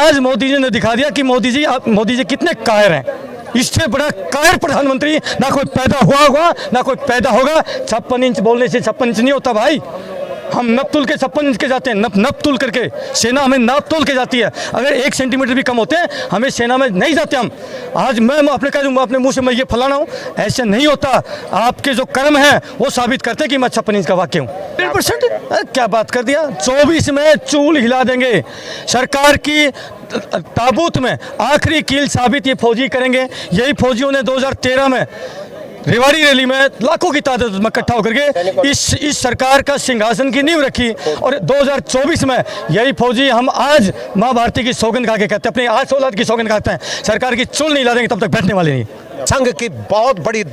आज मोदी जी ने दिखा दिया कि मोदी जी कितने कायर हैं। इससे बड़ा कायर प्रधानमंत्री ना कोई पैदा हुआ होगा ना कोई पैदा होगा। 56 इंच बोलने से 56 इंच नहीं होता भाई। हम नप तुल के 56 इंच के जाते हैं, नप तुल करके। सेना हमें नाप तोल के जाती है। अगर 1 सेंटीमीटर भी कम होते हैं हमें सेना में नहीं जाते हम। आज मैं अपने कह दूँगा अपने मुंह से मैं ये फलाना हूँ, ऐसे नहीं होता। आपके जो कर्म हैं वो साबित करते हैं कि मैं 56 इंच का वाक्य हूँ। 100% क्या बात कर दिया। 24 में चूल हिला देंगे। सरकार की ताबूत में आखिरी कील साबित ये फौजी करेंगे। यही फौजियों ने 2013 में रेवाड़ी रैली में लाखों की तादाद में इकट्ठा होकर के इस सरकार का सिंहासन की नींव रखी। और 2024 में यही फौजी हम आज माँ भारती की सौगंध खा के कहते हैं, अपनी आज औलाद की सौगंध खाते हैं, सरकार की चुल नहीं ला देंगे तब तक बैठने वाले नहीं। संघ की बहुत बड़ी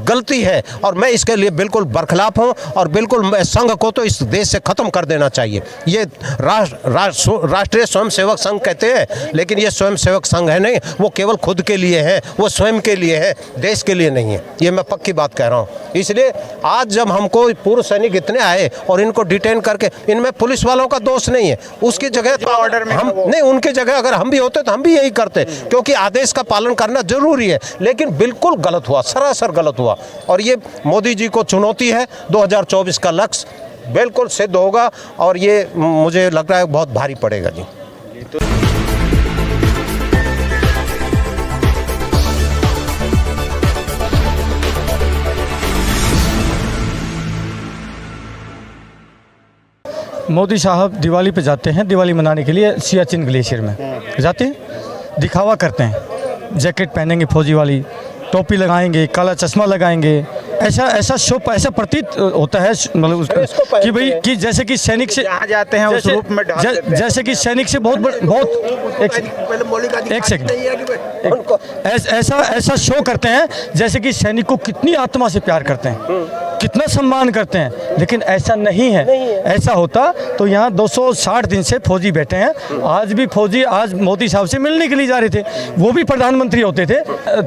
गलती है और मैं इसके लिए बिल्कुल बरखिलाफ हूं और बिल्कुल संघ को तो इस देश से खत्म कर देना चाहिए। ये राष्ट्रीय स्वयंसेवक संघ कहते हैं, लेकिन ये स्वयंसेवक संघ है नहीं, वो केवल खुद के लिए है, वो स्वयं के लिए है, देश के लिए नहीं है। ये मैं पक्की बात कह रहा हूँ। इसलिए आज जब हमको पूर्व सैनिक इतने आए और इनको डिटेन करके, इनमें पुलिस वालों का दोष नहीं है, उसकी जगह तो ऑर्डर में हम नहीं, उनकी जगह अगर हम भी होते तो हम भी यही करते, क्योंकि आदेश का पालन करना जरूरी है। लेकिन बिल्कुल गलत हुआ, सरासर गलत हुआ। और ये मोदी जी को चुनौती है। 2024 का लक्ष्य बिल्कुल सिद्ध होगा और ये मुझे लग रहा है बहुत भारी पड़ेगा जी। मोदी साहब दिवाली पे जाते हैं, दिवाली मनाने के लिए सियाचिन ग्लेशियर में जाते हैं, दिखावा करते हैं, जैकेट पहनेंगे फौजी वाली, टोपी लगाएंगे, काला चश्मा लगाएंगे। ऐसा शो ऐसा प्रतीत होता है मतलब कि भाई कि जैसे कि सैनिक से जाते हैं उस रूप में जैसे कि सैनिक से बहुत एक सेकंड ऐसा शो करते हैं जैसे कि सैनिक को कितनी आत्मा से प्यार करते हैं, कितना सम्मान करते हैं। लेकिन ऐसा नहीं है। ऐसा होता तो यहाँ 260 दिन से फौजी बैठे हैं। आज भी फौजी आज मोदी साहब से मिलने के लिए जा रहे थे, वो भी प्रधानमंत्री होते थे।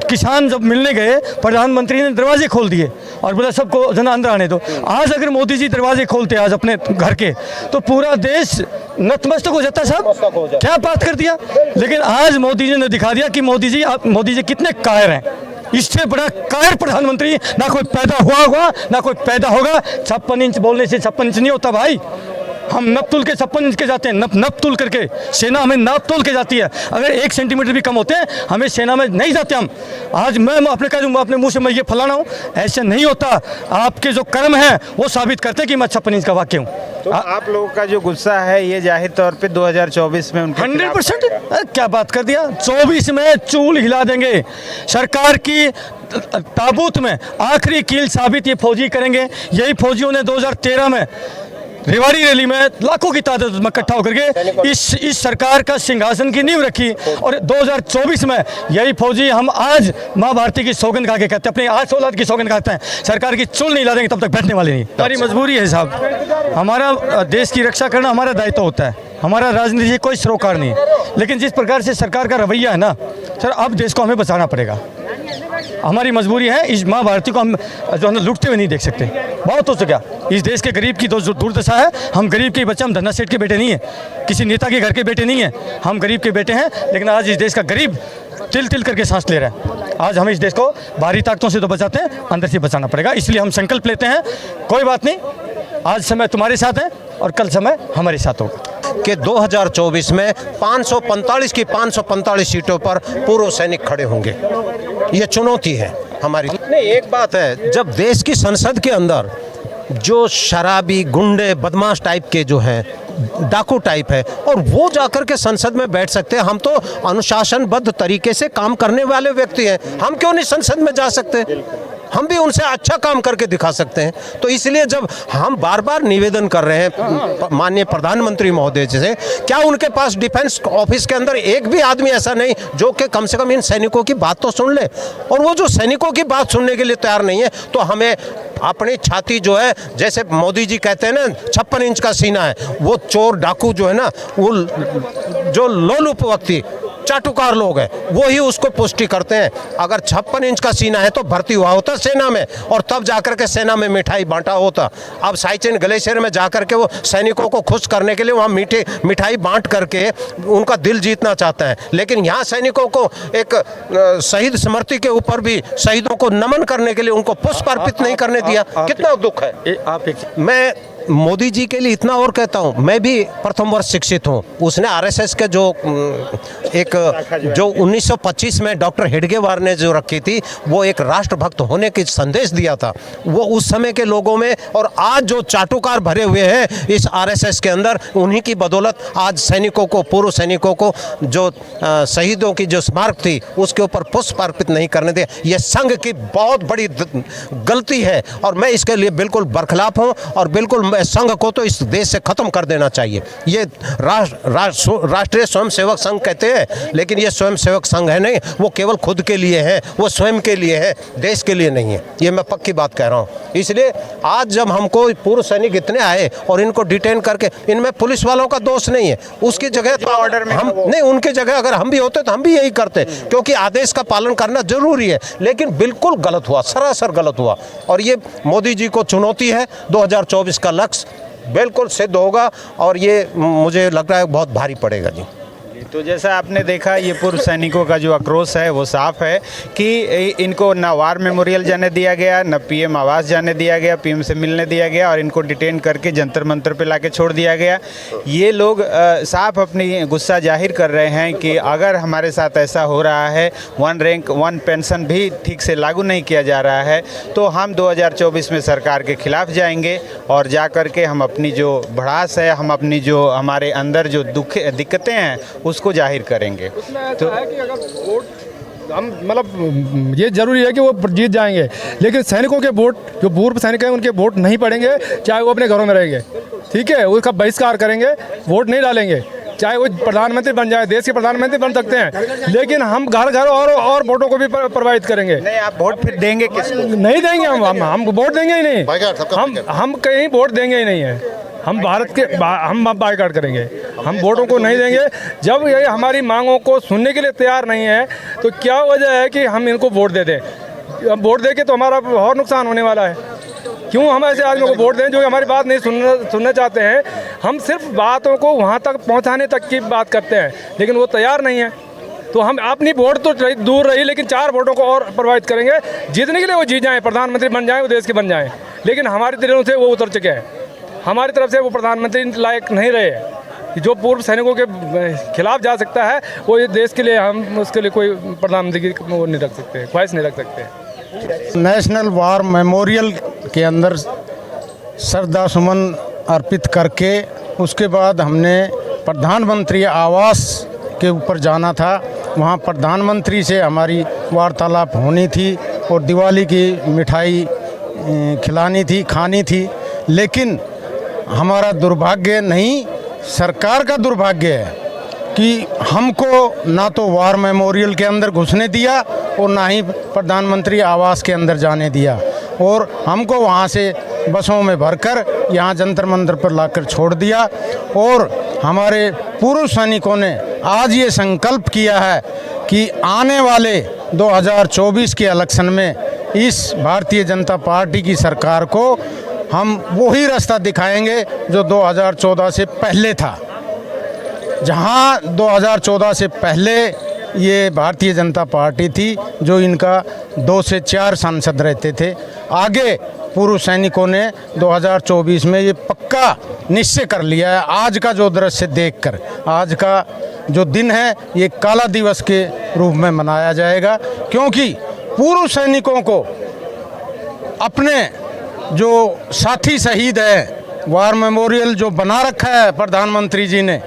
किसान जब मिलने गए प्रधानमंत्री ने दरवाजे खोल दिए और बोला सबको जना अंदर आने दो। आज अगर मोदी जी दरवाजे खोलते आज अपने घर के तो पूरा देश नतमस्तक हो जाता साहब। क्या बात कर दिया। लेकिन आज मोदी जी ने दिखा दिया कि मोदी जी कितने कायर हैं। इससे बड़ा कायर प्रधानमंत्री ना कोई पैदा हुआ होगा ना कोई पैदा होगा। 56 इंच बोलने से 56 इंच नहीं होता भाई। हम नप तुल के 56 इंच के जाते हैं, नप तुल करके। सेना हमें नाप तोल के जाती है। अगर 1 सेंटीमीटर भी कम होते हैं हमें सेना में नहीं जाते हम। आज मैं अपने कह दूँगा अपने मुंह से मैं ये फलाना हूँ, ऐसे नहीं होता। आपके जो कर्म हैं वो साबित करते हैं कि मैं 56 इंच का वाक्य हूँ। तो आप लोगों का जो गुस्सा है ये जाहिर तौर पे 2024 में उनके 100% क्या बात कर दिया। 24 में चूल हिला देंगे। सरकार की ताबूत में आखिरी कील साबित ये फौजी करेंगे। यही फौजियों ने 2013 में रेवाड़ी रैली में लाखों की तादाद में इकट्ठा होकर के इस सरकार का सिंहासन की नींव रखी। और 2024 में यही फौजी हम आज माँ भारती की सौगंध खा के कहते हैं, अपनी आज औलाद की सौगंध खाते हैं, सरकार की चुल नहीं ला देंगे तब तक बैठने वाले नहीं। हमारी मजबूरी है साहब। हमारा देश की रक्षा करना हमारा दायित्व होता है। हमारा राजनीति कोई सरोकार नहीं है। लेकिन जिस प्रकार से सरकार का रवैया है ना सर, अब देश को हमें बचाना पड़ेगा। हमारी मजबूरी है। इस माँ भारती को हम जो है लुटते हुए नहीं देख सकते। बहुत हो चुका। इस देश के गरीब की दुर्दशा है। हम गरीब के बच्चे, हम धन्ना सेठ के बेटे नहीं हैं, किसी नेता के घर के बेटे नहीं हैं। हम गरीब के बेटे हैं। लेकिन आज इस देश का गरीब तिल तिल करके सांस ले रहा है। आज हमें इस देश को बाहरी ताकतों से तो बचाते हैं, अंदर से बचाना पड़ेगा। इसलिए हम संकल्प लेते हैं, कोई बात नहीं, आज समय तुम्हारे साथ है और कल समय हमारे साथ होगा। कि 2024 में 545 की 545 सीटों पर पूर्व सैनिक खड़े होंगे। ये चुनौती है हमारी। नहीं, एक बात है, जब देश की संसद के अंदर जो शराबी, गुंडे, बदमाश टाइप के जो हैं, डाकू टाइप है, और वो जाकर के संसद में बैठ सकते हैं। हम तो अनुशासनबद्ध तरीके से काम करने वाले व्यक्ति हैं, हम क्यों नहीं संसद में जा सकते? हम भी उनसे अच्छा काम करके दिखा सकते हैं। तो इसलिए जब हम बार बार निवेदन कर रहे हैं माननीय प्रधानमंत्री महोदय से, क्या उनके पास डिफेंस ऑफिस के अंदर एक भी आदमी ऐसा नहीं जो कि कम से कम इन सैनिकों की बात तो सुन ले? और वो जो सैनिकों की बात सुनने के लिए तैयार नहीं है, तो हमें अपनी छाती जो है, जैसे मोदी जी कहते हैं ना 56 इंच का सीना है, वो चोर डाकू जो है ना, वो जो लोलुप व्यक्ति चाटुकार लोग हैं वो ही उसको पुष्टि करते हैं। अगर 56 इंच का सीना है तो भर्ती हुआ होता सेना में और तब जाकर के सेना में मिठाई बांटा होता। अब साइचिन ग्लेशियर में जाकर के वो सैनिकों को खुश करने के लिए वहाँ मिठाई बांट करके उनका दिल जीतना चाहते हैं, लेकिन यहाँ सैनिकों को एक शहीद स्मृति के ऊपर भी शहीदों को नमन करने के लिए उनको पुष्प अर्पित नहीं करने दिया। कितना दुख है। मैं मोदी जी के लिए इतना और कहता हूँ, मैं भी प्रथम वर्ष शिक्षित हूँ। उसने आरएसएस के जो 1925 में डॉक्टर हेडगेवार ने जो रखी थी वो एक राष्ट्रभक्त होने की संदेश दिया था, वो उस समय के लोगों में, और आज जो चाटुकार भरे हुए हैं इस आरएसएस के अंदर, उन्हीं की बदौलत आज सैनिकों को, पूर्व सैनिकों को जो शहीदों की जो स्मारक थी उसके ऊपर पुष्प अर्पित नहीं करने दिया। ये संघ की बहुत बड़ी गलती है और मैं इसके लिए बिल्कुल बरखिलाफ हूँ और बिल्कुल संघ को तो इस देश से खत्म कर देना चाहिए। ये राष्ट्रीय स्वयंसेवक संघ कहते हैं, लेकिन ये स्वयंसेवक संघ है नहीं, वो केवल खुद के लिए है, वो स्वयं के लिए है, देश के लिए नहीं है। ये मैं पक्की बात कह रहा हूँ। इसलिए आज जब हमको पूर्व सैनिक इतने आए और इनको डिटेन करके, इनमें पुलिस वालों का दोष नहीं है, उसकी जगह तो ऑर्डर में हम नहीं, उनकी जगह अगर हम भी होते तो हम भी यही करते, क्योंकि आदेश का पालन करना जरूरी है। लेकिन बिल्कुल गलत हुआ, सरासर गलत हुआ और ये मोदी जी को चुनौती है। 2024 का लक्ष्य बिल्कुल सिद्ध होगा और ये मुझे लग रहा है बहुत भारी पड़ेगा जी। तो जैसा आपने देखा, ये पूर्व सैनिकों का जो आक्रोश है वो साफ है कि इनको न वार मेमोरियल जाने दिया गया, न पीएम आवास जाने दिया गया, पीएम से मिलने दिया गया और इनको डिटेन करके जंतर मंतर पे लाके छोड़ दिया गया। ये लोग साफ अपनी गुस्सा जाहिर कर रहे हैं कि अगर हमारे साथ ऐसा हो रहा है, 1 रैंक 1 पेंशन भी ठीक से लागू नहीं किया जा रहा है, तो हम 2024 में सरकार के खिलाफ जाएंगे और जा कर के हम अपनी जो भड़ास है, हम अपनी जो हमारे अंदर जो दिक्कतें हैं उसको जाहिर करेंगे। तो कि अगर वोट हम मतलब ये जरूरी है कि वो जीत जाएंगे, लेकिन सैनिकों के वोट, जो पूर्व सैनिक हैं उनके वोट नहीं पड़ेंगे, चाहे वो अपने घरों में रहेंगे, ठीक है, उसका बहिष्कार करेंगे, वोट नहीं डालेंगे, चाहे वो प्रधानमंत्री बन जाए, देश के प्रधानमंत्री बन सकते हैं, लेकिन हम घर घर और वोटों को भी प्रभावित करेंगे। नहीं, आप वोट फिर देंगे किसको? नहीं देंगे, हम वोट देंगे ही नहीं, हम कहीं वोट देंगे ही नहीं है। हम भारत के हम बायकॉट करेंगे, हम वोटों को नहीं देंगे। जब ये हमारी मांगों को सुनने के लिए तैयार नहीं है तो क्या वजह है कि हम इनको वोट दे दें? अब वोट दे के तो हमारा और नुकसान होने वाला है। क्यों हम ऐसे आदमियों को वोट दें जो हमारी बात नहीं सुनना चाहते हैं? हम सिर्फ बातों को वहाँ तक पहुँचाने तक की बात करते हैं, लेकिन वो तैयार नहीं है। तो हम अपनी वोट तो दूर रही, लेकिन 4 वोटों को और प्रभावित करेंगे। जीतने के लिए वो जीत जाएँ, प्रधानमंत्री बन जाएँ, वो देश के बन जाएँ, लेकिन हमारे दिलों से वो उतर चुके हैं। हमारी तरफ से वो प्रधानमंत्री लायक नहीं रहे। जो पूर्व सैनिकों के खिलाफ जा सकता है वो ये देश के लिए, हम उसके लिए कोई प्रधानमंत्री की वो नहीं रख सकते, ख्वाहिश नहीं रख सकते। नेशनल वार मेमोरियल के अंदर श्रद्धासुमन अर्पित करके उसके बाद हमने प्रधानमंत्री आवास के ऊपर जाना था। वहाँ प्रधानमंत्री से हमारी वार्तालाप होनी थी और दिवाली की मिठाई खिलानी थी, खानी थी, लेकिन हमारा दुर्भाग्य नहीं, सरकार का दुर्भाग्य है कि हमको ना तो वार मेमोरियल के अंदर घुसने दिया और ना ही प्रधानमंत्री आवास के अंदर जाने दिया, और हमको वहाँ से बसों में भरकर यहाँ जंतर मंतर पर लाकर छोड़ दिया। और हमारे पूर्व सैनिकों ने आज ये संकल्प किया है कि आने वाले 2024 के इलेक्शन में इस भारतीय जनता पार्टी की सरकार को हम वही रास्ता दिखाएंगे जो 2014 से पहले था। जहां 2014 से पहले ये भारतीय जनता पार्टी थी, जो इनका 2 से 4 सांसद रहते थे, आगे पूर्व सैनिकों ने 2024 में ये पक्का निश्चय कर लिया है। आज का जो दृश्य देखकर, आज का जो दिन है, ये काला दिवस के रूप में मनाया जाएगा, क्योंकि पूर्व सैनिकों को अपने जो साथी शहीद है, वार मेमोरियल जो बना रखा है प्रधानमंत्री जी ने,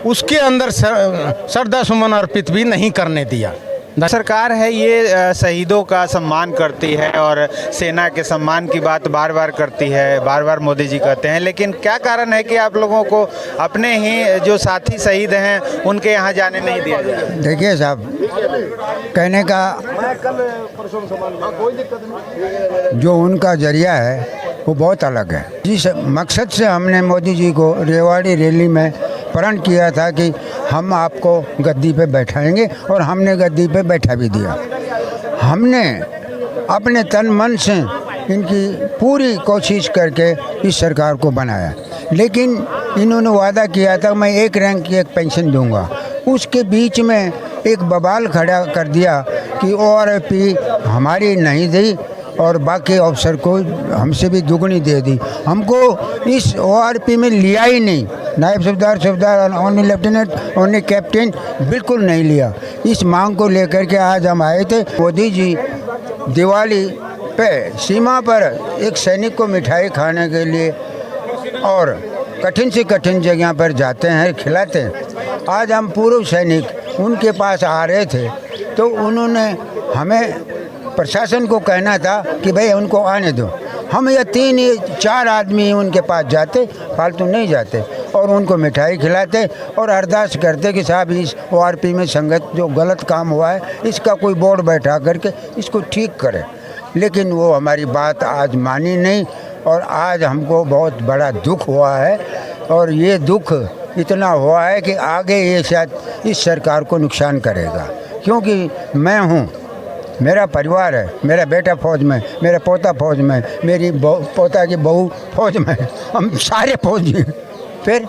उसके अंदर श्रद्धासुमन अर्पित भी नहीं करने दिया। सरकार है ये शहीदों का सम्मान करती है और सेना के सम्मान की बात बार बार करती है, बार बार मोदी जी कहते हैं, लेकिन क्या कारण है कि आप लोगों को अपने ही जो साथी शहीद हैं उनके यहाँ जाने नहीं दिया जाए? देखिए साहब, कहने का जो उनका जरिया है वो बहुत अलग है। जिस मकसद से हमने मोदी जी को रेवाड़ी रैली में प्रण किया था कि हम आपको गद्दी पे बैठाएंगे, और हमने गद्दी पे बैठा भी दिया। हमने अपने तन मन से इनकी पूरी कोशिश करके इस सरकार को बनाया, लेकिन इन्होंने वादा किया था मैं 1 रैंक की एक पेंशन दूंगा। उसके बीच में एक बवाल खड़ा कर दिया कि ORP हमारी नहीं दी और बाकी अफसर को हमसे भी दुगनी दे दी। हमको इस ORP में लिया ही नहीं, नायब सूबेदार, ओनली लेफ्टिनेंट, ओनली कैप्टन, बिल्कुल नहीं लिया। इस मांग को लेकर के आज हम आए थे। मोदी जी दिवाली पे सीमा पर एक सैनिक को मिठाई खाने के लिए और कठिन से कठिन जगह पर जाते हैं, खिलाते हैं। आज हम पूर्व सैनिक उनके पास आ रहे थे तो उन्होंने हमें प्रशासन को कहना था कि भाई उनको आने दो। हम ये 3-4 आदमी उनके पास जाते, फालतू नहीं जाते, और उनको मिठाई खिलाते और अरदास करते कि साहब इस ORP में संगत जो गलत काम हुआ है इसका कोई बोर्ड बैठा करके इसको ठीक करे। लेकिन वो हमारी बात आज मानी नहीं, और आज हमको बहुत बड़ा दुख हुआ है। और ये दुख इतना हुआ है कि आगे ये शायद इस सरकार को नुकसान करेगा, क्योंकि मैं हूँ, मेरा परिवार है, मेरा बेटा फौज में, मेरा पोता फौज में, मेरी पोता की बहू फौज में, हम सारे फौजी हैं। फिर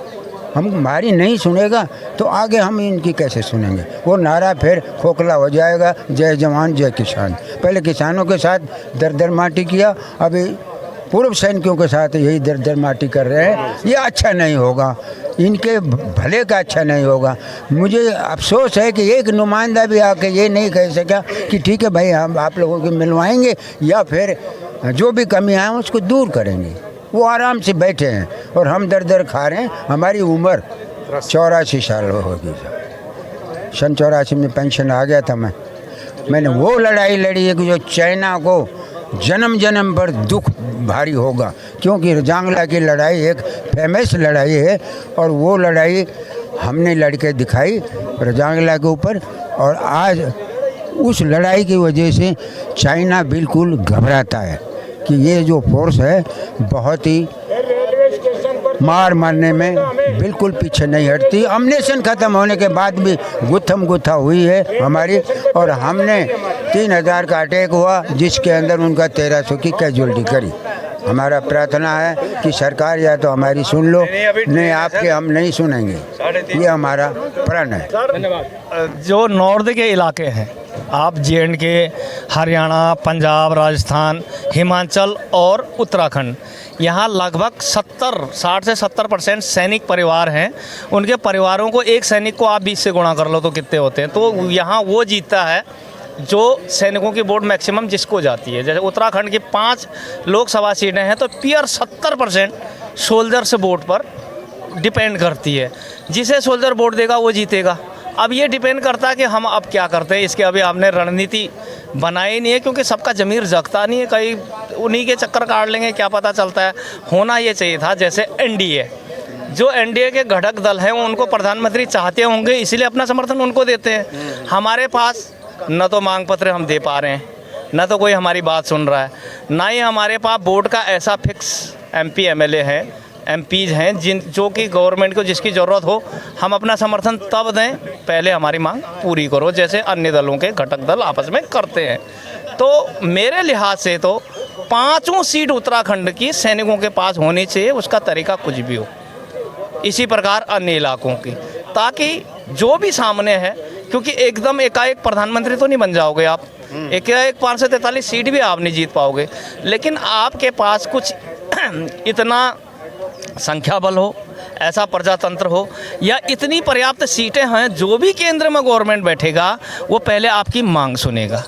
हमारी नहीं सुनेगा तो आगे हम इनकी कैसे सुनेंगे? वो नारा फिर खोखला हो जाएगा, जय जवान जय किसान। पहले किसानों के साथ दर माटी किया, अभी पूर्व सैनिकों के साथ यही दर माटी कर रहे हैं। ये अच्छा नहीं होगा, इनके भले का अच्छा नहीं होगा। मुझे अफसोस है कि एक नुमाइंदा भी आके ये नहीं कह सका कि ठीक है भाई हम आप लोगों को मिलवाएंगे या फिर जो भी कमियां हैं उसको दूर करेंगे। वो आराम से बैठे हैं और हम दर खा रहे हैं। हमारी उम्र 84 साल होगी। सन 84 में पेंशन आ गया था। मैंने वो लड़ाई लड़ी है कि जो चाइना को जन्म जन्म पर दुख भारी होगा, क्योंकि रजांगला की लड़ाई एक फेमस लड़ाई है और वो लड़ाई हमने लड़के दिखाई रजांगला के ऊपर। और आज उस लड़ाई की वजह से चाइना बिल्कुल घबराता है कि ये जो फोर्स है बहुत ही मार मारने में बिल्कुल पीछे नहीं हटती। अमनेशन ख़त्म होने के बाद भी गुत्थम गुत्था हुई है हमारी, और हमने 3000 का अटैक हुआ जिसके अंदर उनका 1300 की कैजुअल्टी करी। हमारा प्रार्थना है कि सरकार या तो हमारी सुन लो, नहीं आपके हम नहीं सुनेंगे। ये हमारा प्रण है। जो नॉर्थ के इलाके हैं, आप JNK, हरियाणा, पंजाब, राजस्थान, हिमाचल और उत्तराखंड, यहाँ लगभग 60 से 70% सैनिक परिवार हैं। उनके परिवारों को एक सैनिक को आप 20 से गुणा कर लो तो कितने होते हैं। तो यहाँ वो जीतता है जो सैनिकों की वोट मैक्सिमम जिसको जाती है। जैसे उत्तराखंड की 5 लोकसभा सीटें हैं तो प्योर 70% सोल्जर से वोट पर डिपेंड करती है। जिसे सोल्जर वोट देगा वो जीतेगा। अब ये डिपेंड करता है कि हम अब क्या करते हैं। इसके अभी आपने रणनीति बनाई नहीं है, क्योंकि सबका ज़मीर जगता नहीं है। कई उन्हीं के चक्कर काट लेंगे, क्या पता चलता है। होना ये चाहिए था जैसे NDA, जो NDA के घटक दल हैं उनको प्रधानमंत्री चाहते होंगे, इसीलिए अपना समर्थन उनको देते हैं। हमारे पास न तो मांग पत्र हम दे पा रहे हैं, न तो कोई हमारी बात सुन रहा है, ना ही हमारे पास वोट का ऐसा फिक्स MP MLA है, MPs हैं जो कि गवर्नमेंट को जिसकी ज़रूरत हो हम अपना समर्थन तब दें, पहले हमारी मांग पूरी करो, जैसे अन्य दलों के घटक दल आपस में करते हैं। तो मेरे लिहाज से तो 5 सीट उत्तराखंड की सैनिकों के पास होनी चाहिए, उसका तरीका कुछ भी हो। इसी प्रकार अन्य इलाकों की, ताकि जो भी सामने है, क्योंकि एकदम एकाएक प्रधानमंत्री तो नहीं बन जाओगे आप, एकाएक 543 सीट भी आप नहीं जीत पाओगे, लेकिन आपके पास कुछ इतना संख्या बल हो, ऐसा प्रजातंत्र हो, या इतनी पर्याप्त सीटें हैं जो भी केंद्र में गवर्नमेंट बैठेगा वो पहले आपकी मांग सुनेगा।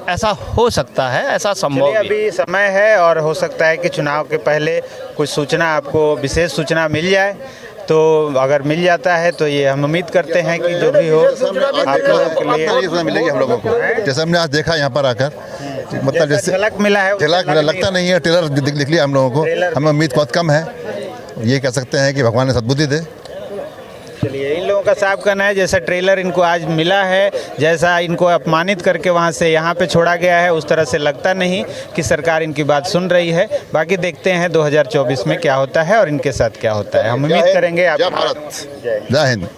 ऐसा हो सकता है, ऐसा संभव है। अभी समय है और हो सकता है कि चुनाव के पहले कुछ सूचना, आपको विशेष सूचना मिल जाए। तो अगर मिल जाता है तो ये हम उम्मीद करते हैं कि जो भी हो आप लोगों के लिए मिलेगी हम लोगों को। जैसे हमने आज देखा यहाँ पर आकर, मतलब जैसे झलक मिला है, झलक लगता नहीं है, ट्रेलर दिख लिया हम लोगों को। हमें उम्मीद बहुत कम है। ये कह सकते हैं कि भगवान ने सद्बुद्धि दे। चलिए, इन लोगों का साफ कहना है जैसा ट्रेलर इनको आज मिला है, जैसा इनको अपमानित करके वहाँ से यहाँ पे छोड़ा गया है, उस तरह से लगता नहीं कि सरकार इनकी बात सुन रही है। बाकी देखते हैं 2024 में क्या होता है और इनके साथ क्या होता है। हम उम्मीद करेंगे आप जय भारत, जय हिंद।